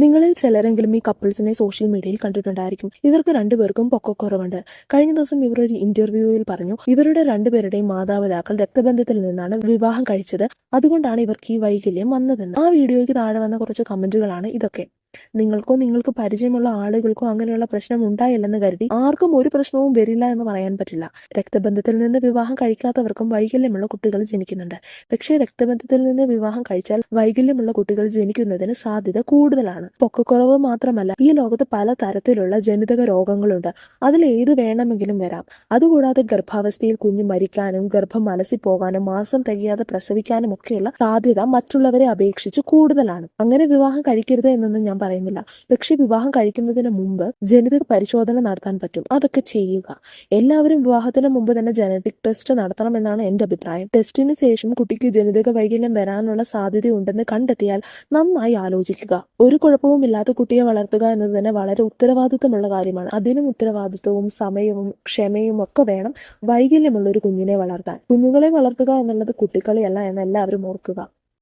നിങ്ങളിൽ ചിലരെങ്കിലും ഈ കപ്പിൾസിനെ സോഷ്യൽ മീഡിയയിൽ കണ്ടിട്ടുണ്ടായിരിക്കും. ഇവർക്ക് രണ്ടുപേർക്കും പൊക്കക്കുറവുണ്ട്. കഴിഞ്ഞ ദിവസം ഇവർ ഒരു ഇന്റർവ്യൂവിൽ പറഞ്ഞു ഇവരുടെ രണ്ടുപേരുടെയും മാതാപിതാക്കൾ രക്തബന്ധത്തിൽ നിന്നാണ് വിവാഹം കഴിച്ചത്, അതുകൊണ്ടാണ് ഇവർക്ക് ഈ വൈകല്യം വന്നതെന്ന്. ആ വീഡിയോയ്ക്ക് താഴെ വന്ന കുറച്ച് കമന്റുകളാണ് ഇതൊക്കെ. നിങ്ങൾക്കോ നിങ്ങൾക്ക് പരിചയമുള്ള ആളുകൾക്കോ അങ്ങനെയുള്ള പ്രശ്നം ഉണ്ടായില്ലെന്ന് കരുതി ആർക്കും ഒരു പ്രശ്നവും വരില്ല എന്ന് പറയാൻ പറ്റില്ല. രക്തബന്ധത്തിൽ നിന്ന് വിവാഹം കഴിക്കാത്തവർക്കും വൈകല്യമുള്ള കുട്ടികൾ ജനിക്കുന്നുണ്ട്. പക്ഷേ രക്തബന്ധത്തിൽ നിന്ന് വിവാഹം കഴിച്ചാൽ വൈകല്യമുള്ള കുട്ടികൾ ജനിക്കുന്നതിന് സാധ്യത കൂടുതലാണ്. പൊക്കക്കുറവ് മാത്രമല്ല, ഈ ലോകത്ത് പല തരത്തിലുള്ള ജനിതക രോഗങ്ങളുണ്ട്. അതിൽ ഏത് വേണമെങ്കിലും വരാം. അതുകൂടാതെ ഗർഭാവസ്ഥയിൽ കുഞ്ഞ് മരിക്കാനും ഗർഭം അലസിപ്പോകാനും മാസം തികയാതെ പ്രസവിക്കാനും ഒക്കെയുള്ള സാധ്യത മറ്റുള്ളവരെ അപേക്ഷിച്ച് കൂടുതലാണ്. അങ്ങനെ വിവാഹം കഴിക്കരുത് എന്നൊന്നും ഞാൻ പറയുന്നില്ല. പക്ഷെ വിവാഹം കഴിക്കുന്നതിന് മുമ്പ് ജനിതക പരിശോധന നടത്താൻ പറ്റും. അതൊക്കെ ചെയ്യുക. എല്ലാവരും വിവാഹത്തിന് മുമ്പ് തന്നെ ജനറ്റിക് ടെസ്റ്റ് നടത്തണം എന്നാണ് എന്റെ അഭിപ്രായം. ടെസ്റ്റിന് ശേഷം കുട്ടിക്ക് ജനിതക വൈകല്യം വരാനുള്ള സാധ്യതയുണ്ടെന്ന് കണ്ടെത്തിയാൽ നന്നായി ആലോചിക്കുക. ഒരു കുഴപ്പവുമില്ലാത്ത കുട്ടിയെ വളർത്തുക എന്നത് തന്നെ വളരെ ഉത്തരവാദിത്തമുള്ള കാര്യമാണ്. അതിനും ഉത്തരവാദിത്വവും സമയവും ക്ഷമയും ഒക്കെ വേണം വൈകല്യമുള്ള ഒരു കുഞ്ഞിനെ വളർത്താൻ. കുഞ്ഞുങ്ങളെ വളർത്തുക എന്നുള്ളത് കുട്ടിക്കളിയല്ല എന്ന് എല്ലാവരും ഓർക്കുക.